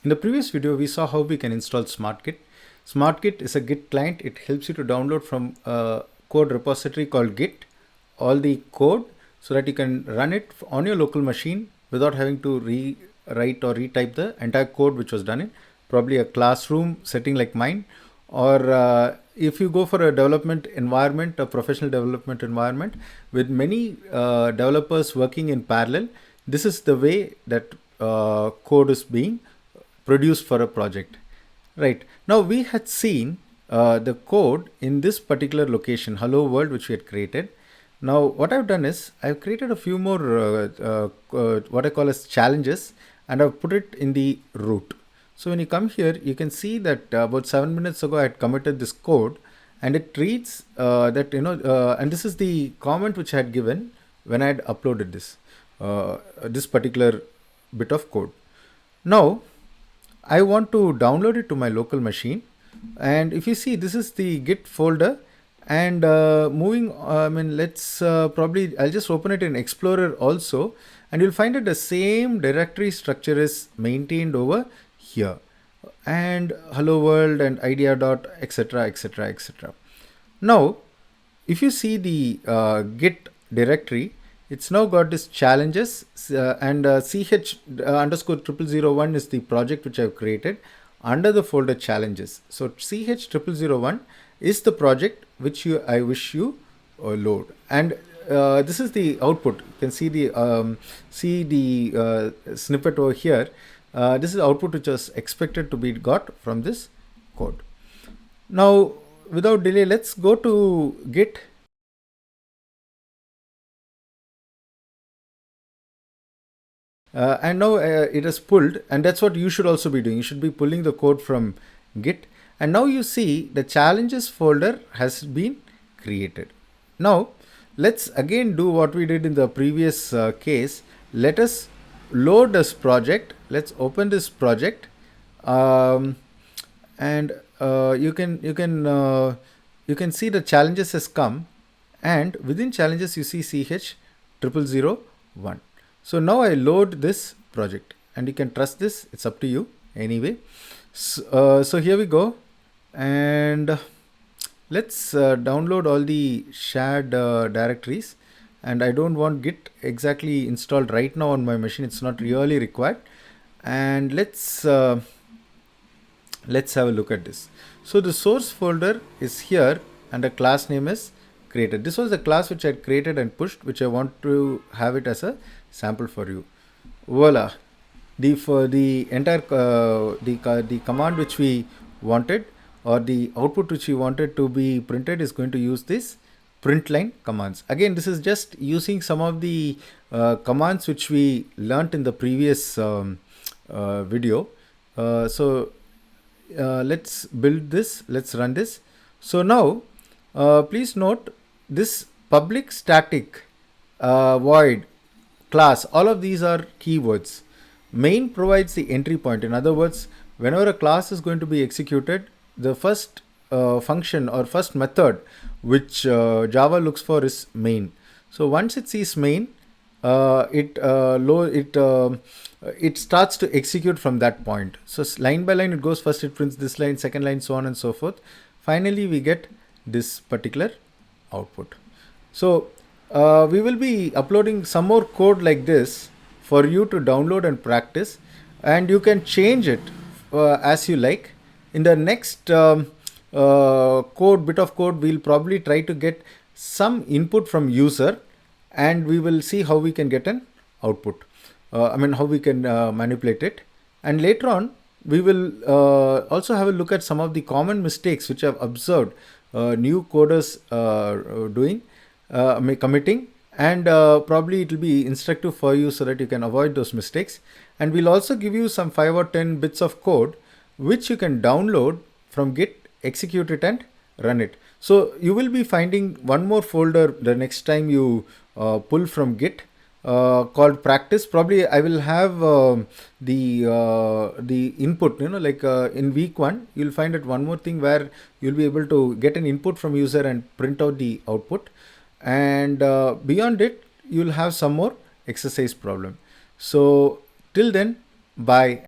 In the previous video, we saw how we can install SmartGit. SmartGit is a Git client. It helps you to download from a code repository called Git all the code so that you can run it on your local machine without having to rewrite or retype the entire code which was done in probably a classroom setting like mine, or if you go for a development environment, a professional development environment with many developers working in parallel. This is the way that code is being produced for a project. Right. Now we had seen the code in this particular location, hello world, which we had created. Now what I've done is I've created a few more what I call as challenges, and I've put it in the root. So when you come here, you can see that about 7 minutes ago I had committed this code, and it reads that and this is the comment which I had given when I had uploaded this particular bit of code. Now I want to download it to my local machine, and if you see, this is the Git folder. And let's probably I'll just open it in Explorer also, and you'll find that the same directory structure is maintained over here, and hello world and idea dot etc etc etc. Now if you see the Git directory, it's now got this challenges, and ch underscore 0001 is the project which I've created under the folder challenges. So ch 0001 is the project which I wish you load, and this is the output. You can see the snippet over here. This is the output which was expected to be got from this code. Now without delay, let's go to Git. And now it is pulled, and that's what you should also be doing. You should be pulling the code from Git, and now you see the challenges folder has been created. Now let's again do what we did in the previous case. Let us load this project. Let's open this project, and you can see the challenges has come, and within challenges you see ch 0001. So now I load this project, and you can trust this. It's up to you anyway. So here we go, and let's download all the shared directories. And I don't want Git exactly installed right now on my machine. It's not really required. And let's have a look at this. So the source folder is here, and the class name is created. This was the class which I had created and pushed, which I want to have it as a sample for you. Voila! For the entire the command which we wanted, or the output which we wanted to be printed, is going to use this print line commands. Again, this is just using some of the commands which we learnt in the previous video. Let's build this. Let's run this. So now please note this public static void class, all of these are keywords. Main provides the entry point. In other words, whenever a class is going to be executed, the first function or first method which Java looks for is main. So once it sees main, it starts to execute from that point. So line by line it goes. First it prints this line, second line, so on and so forth. Finally we get this particular output. So we will be uploading some more code like this for you to download and practice, and you can change it as you like. In the next bit of code, we'll probably try to get some input from user, and we will see how we can get an output. How we can manipulate it. And later on, we will also have a look at some of the common mistakes which I've observed new coders doing, committing, and probably it will be instructive for you so that you can avoid those mistakes. And we'll also give you some 5 or 10 bits of code which you can download from Git, execute it, and run it. So you will be finding one more folder the next time you pull from Git called practice. Probably I will have the input, in week 1 you'll find that one more thing where you'll be able to get an input from user and print out the output, and beyond it you'll have some more exercise problem. So till then, bye.